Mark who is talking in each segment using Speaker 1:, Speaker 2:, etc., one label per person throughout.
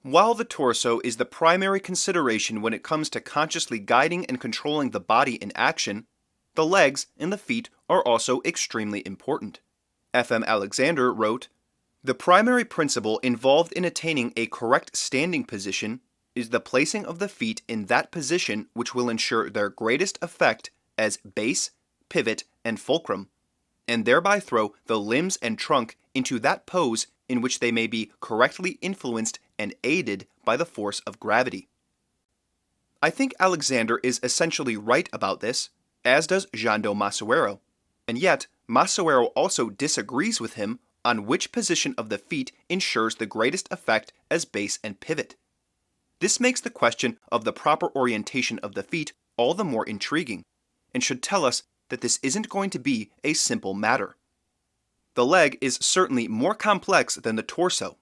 Speaker 1: While the torso is the primary consideration when it comes to consciously guiding and controlling the body in action, the legs and the feet are also extremely important. F.M. Alexander wrote, "The primary principle involved in attaining a correct standing position is the placing of the feet in that position which will ensure their greatest effect as base, pivot, and fulcrum, and thereby throw the limbs and trunk into that pose in which they may be correctly influenced and aided by the force of gravity." I think Alexander is essentially right about this, as does Jando Masuero, and yet Masuero also disagrees with him on which position of the feet ensures the greatest effect as base and pivot. This makes the question of the proper orientation of the feet all the more intriguing, and should tell us that this isn't going to be a simple matter. The leg is certainly more complex than the torso.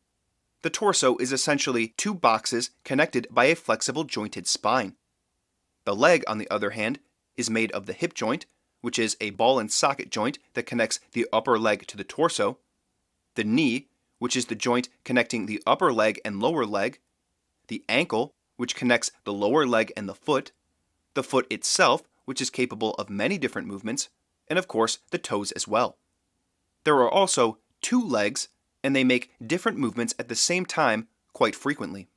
Speaker 1: The torso is essentially two boxes connected by a flexible jointed spine. The leg, on the other hand, is made of the hip joint, which is a ball and socket joint that connects the upper leg to the torso, the knee, which is the joint connecting the upper leg and lower leg, the ankle, which connects the lower leg and the foot itself, which is capable of many different movements, and of course the toes as well. There are also two legs, and they make different movements at the same time quite frequently.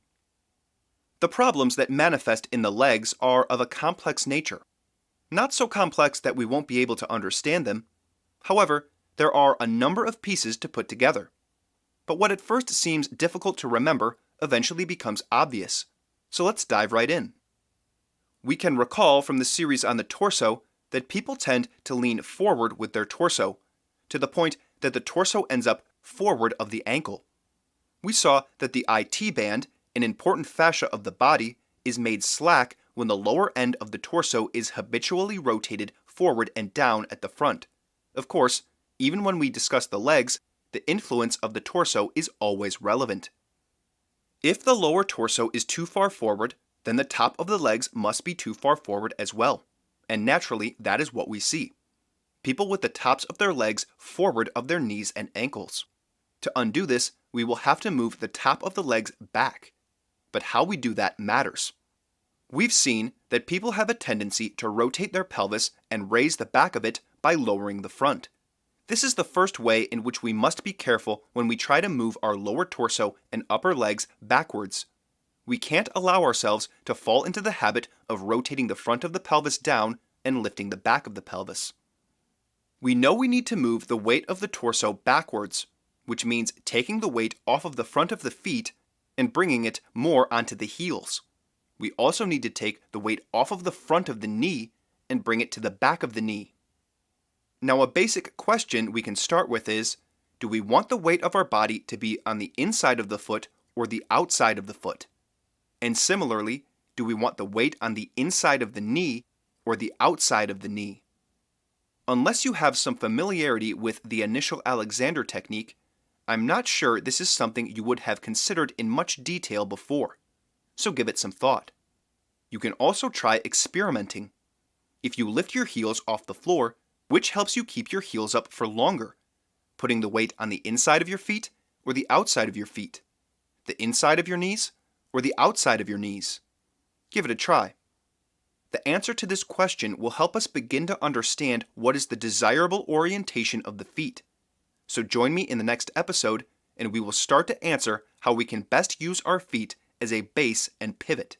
Speaker 1: The problems that manifest in the legs are of a complex nature. Not so complex that we won't be able to understand them. However, there are a number of pieces to put together. But what at first seems difficult to remember eventually becomes obvious. So let's dive right in. We can recall from the series on the torso that people tend to lean forward with their torso, to the point that the torso ends up forward of the ankle. We saw that the IT band, an important fascia of the body, is made slack when the lower end of the torso is habitually rotated forward and down at the front. Of course, even when we discuss the legs, the influence of the torso is always relevant. If the lower torso is too far forward, then the top of the legs must be too far forward as well. And naturally, that is what we see. People with the tops of their legs forward of their knees and ankles. To undo this, we will have to move the top of the legs back. But how we do that matters. We've seen that people have a tendency to rotate their pelvis and raise the back of it by lowering the front. This is the first way in which we must be careful when we try to move our lower torso and upper legs backwards. We can't allow ourselves to fall into the habit of rotating the front of the pelvis down and lifting the back of the pelvis. We know we need to move the weight of the torso backwards, which means taking the weight off of the front of the feet and bringing it more onto the heels. We also need to take the weight off of the front of the knee and bring it to the back of the knee. Now, a basic question we can start with is, do we want the weight of our body to be on the inside of the foot or the outside of the foot? And similarly, do we want the weight on the inside of the knee or the outside of the knee? Unless you have some familiarity with the initial Alexander technique, I'm not sure this is something you would have considered in much detail before, so give it some thought. You can also try experimenting. If you lift your heels off the floor, which helps you keep your heels up for longer? Putting the weight on the inside of your feet or the outside of your feet? The inside of your knees or the outside of your knees? Give it a try. The answer to this question will help us begin to understand what is the desirable orientation of the feet. So join me in the next episode, and we will start to answer how we can best use our feet as a base and pivot.